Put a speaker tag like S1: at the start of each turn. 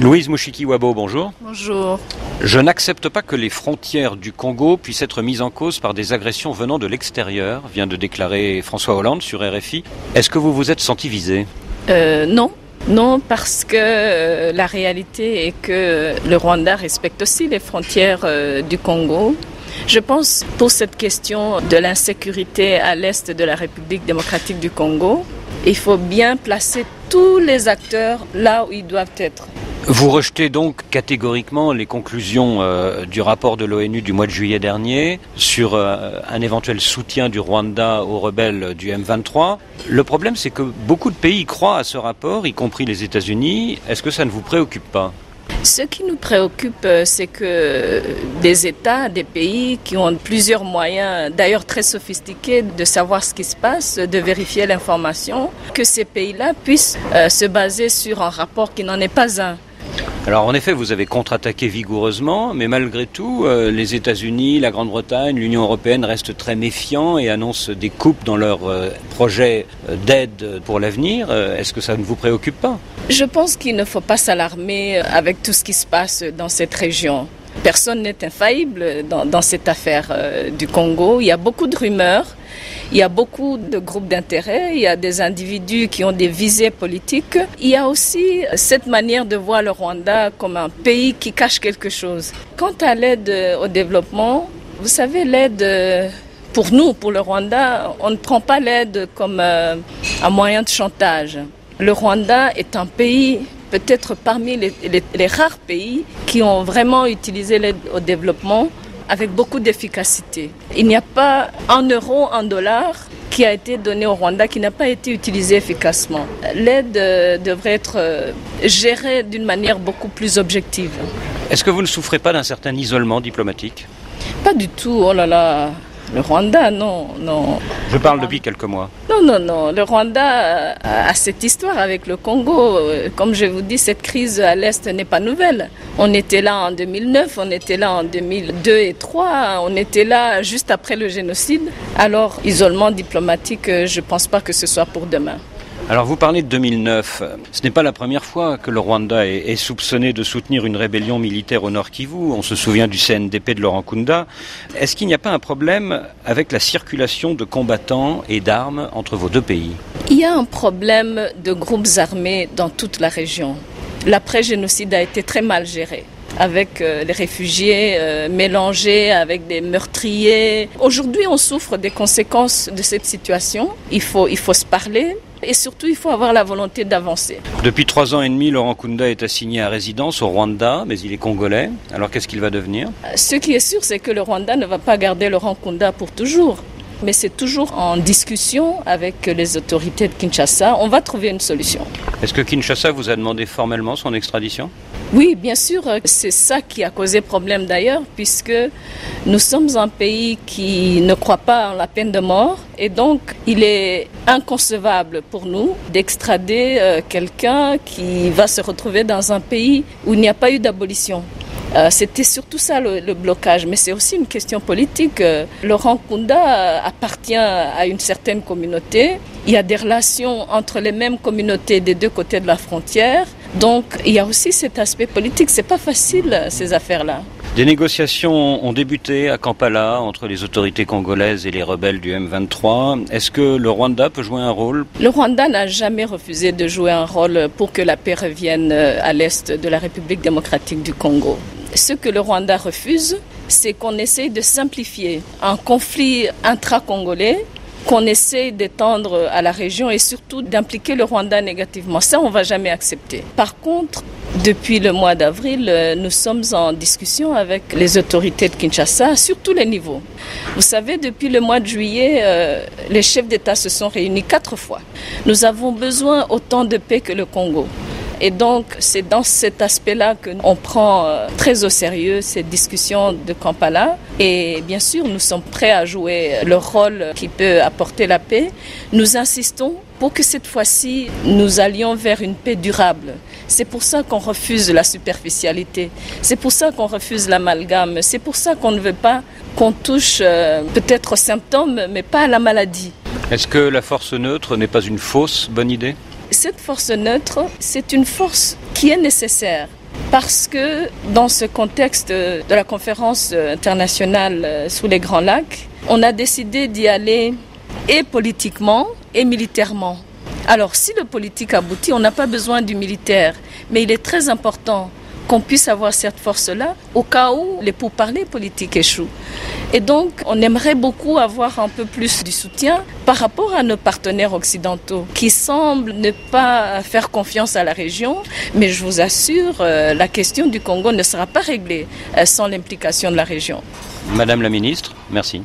S1: Louise Mushikiwabo, bonjour.
S2: Bonjour.
S1: Je n'accepte pas que les frontières du Congo puissent être mises en cause par des agressions venant de l'extérieur, vient de déclarer François Hollande sur RFI. Est-ce que vous vous êtes senti visé ?
S2: Non. Non, parce que la réalité est que le Rwanda respecte aussi les frontières du Congo. Je pense pour cette question de l'insécurité à l'est de la République démocratique du Congo, il faut bien placer tous les acteurs là où ils doivent être.
S1: Vous rejetez donc catégoriquement les conclusions du rapport de l'ONU du mois de juillet dernier sur un éventuel soutien du Rwanda aux rebelles du M23. Le problème, c'est que beaucoup de pays croient à ce rapport, y compris les États-Unis. Est-ce que ça ne vous préoccupe pas ?
S2: Ce qui nous préoccupe, c'est que des États, des pays qui ont plusieurs moyens, d'ailleurs très sophistiqués, de savoir ce qui se passe, de vérifier l'information, que ces pays-là puissent se baser sur un rapport qui n'en est pas un.
S1: Alors en effet, vous avez contre-attaqué vigoureusement, mais malgré tout, les États-Unis, la Grande-Bretagne, l'Union européenne restent très méfiants et annoncent des coupes dans leurs projets d'aide pour l'avenir. Est-ce que ça ne vous préoccupe pas ?
S2: Je pense qu'il ne faut pas s'alarmer avec tout ce qui se passe dans cette région. Personne n'est infaillible dans cette affaire du Congo. Il y a beaucoup de rumeurs. Il y a beaucoup de groupes d'intérêt, il y a des individus qui ont des visées politiques. Il y a aussi cette manière de voir le Rwanda comme un pays qui cache quelque chose. Quant à l'aide au développement, vous savez, l'aide pour nous, pour le Rwanda, on ne prend pas l'aide comme un moyen de chantage. Le Rwanda est un pays, peut-être parmi les rares pays qui ont vraiment utilisé l'aide au développement avec beaucoup d'efficacité. Il n'y a pas un euro, un dollar qui a été donné au Rwanda qui n'a pas été utilisé efficacement. L'aide devrait être gérée d'une manière beaucoup plus objective.
S1: Est-ce que vous ne souffrez pas d'un certain isolement diplomatique ?
S2: Pas du tout, oh là là. Le Rwanda, non.
S1: Je parle depuis quelques mois.
S2: Non. Le Rwanda a cette histoire avec le Congo. Comme je vous dis, cette crise à l'Est n'est pas nouvelle. On était là en 2009, on était là en 2002 et 2003, on était là juste après le génocide. Alors, isolement diplomatique, je ne pense pas que ce soit pour demain.
S1: Alors vous parlez de 2009, ce n'est pas la première fois que le Rwanda est soupçonné de soutenir une rébellion militaire au Nord Kivu, on se souvient du CNDP de Laurent Nkunda. Est-ce qu'il n'y a pas un problème avec la circulation de combattants et d'armes entre vos deux pays ?
S2: Il y a un problème de groupes armés dans toute la région. L'après-génocide a été très mal géré, avec les réfugiés mélangés avec des meurtriers. Aujourd'hui, on souffre des conséquences de cette situation. Il faut se parler. Et surtout, il faut avoir la volonté d'avancer.
S1: Depuis 3 ans et demi, Laurent Nkunda est assigné à résidence au Rwanda, mais il est congolais. Alors qu'est-ce qu'il va devenir ?
S2: Ce qui est sûr, c'est que le Rwanda ne va pas garder Laurent Nkunda pour toujours. Mais c'est toujours en discussion avec les autorités de Kinshasa. On va trouver une solution.
S1: Est-ce que Kinshasa vous a demandé formellement son extradition ?
S2: Oui, bien sûr. C'est ça qui a causé problème d'ailleurs, puisque nous sommes un pays qui ne croit pas en la peine de mort. Et donc, il est inconcevable pour nous d'extrader quelqu'un qui va se retrouver dans un pays où il n'y a pas eu d'abolition. C'était surtout ça le blocage, mais c'est aussi une question politique. Laurent Nkunda appartient à une certaine communauté. Il y a des relations entre les mêmes communautés des deux côtés de la frontière. Donc il y a aussi cet aspect politique. C'est pas facile ces affaires-là.
S1: Des négociations ont débuté à Kampala entre les autorités congolaises et les rebelles du M23. Est-ce que le Rwanda peut jouer un rôle ?
S2: Le Rwanda n'a jamais refusé de jouer un rôle pour que la paix revienne à l'est de la République démocratique du Congo. Ce que le Rwanda refuse, c'est qu'on essaye de simplifier un conflit intra-congolais, qu'on essaye d'étendre à la région et surtout d'impliquer le Rwanda négativement. Ça, on ne va jamais accepter. Par contre, depuis le mois d'avril, nous sommes en discussion avec les autorités de Kinshasa sur tous les niveaux. Vous savez, depuis le mois de juillet, les chefs d'État se sont réunis 4 fois. Nous avons besoin autant de paix que le Congo. Et donc, c'est dans cet aspect-là qu'on prend très au sérieux cette discussion de Kampala. Et bien sûr, nous sommes prêts à jouer le rôle qui peut apporter la paix. Nous insistons pour que cette fois-ci, nous allions vers une paix durable. C'est pour ça qu'on refuse la superficialité. C'est pour ça qu'on refuse l'amalgame. C'est pour ça qu'on ne veut pas qu'on touche peut-être aux symptômes, mais pas à la maladie.
S1: Est-ce que la force neutre n'est pas une fausse bonne idée ?
S2: Cette force neutre, c'est une force qui est nécessaire. parce que dans ce contexte de la conférence internationale sous les Grands Lacs, on a décidé d'y aller et politiquement et militairement. Alors si le politique aboutit, on n'a pas besoin du militaire, mais il est très important qu'on puisse avoir cette force-là au cas où les pourparlers politiques échouent. Et donc, on aimerait beaucoup avoir un peu plus du soutien par rapport à nos partenaires occidentaux qui semblent ne pas faire confiance à la région. Mais je vous assure, la question du Congo ne sera pas réglée sans l'implication de la région.
S1: Madame la ministre, merci.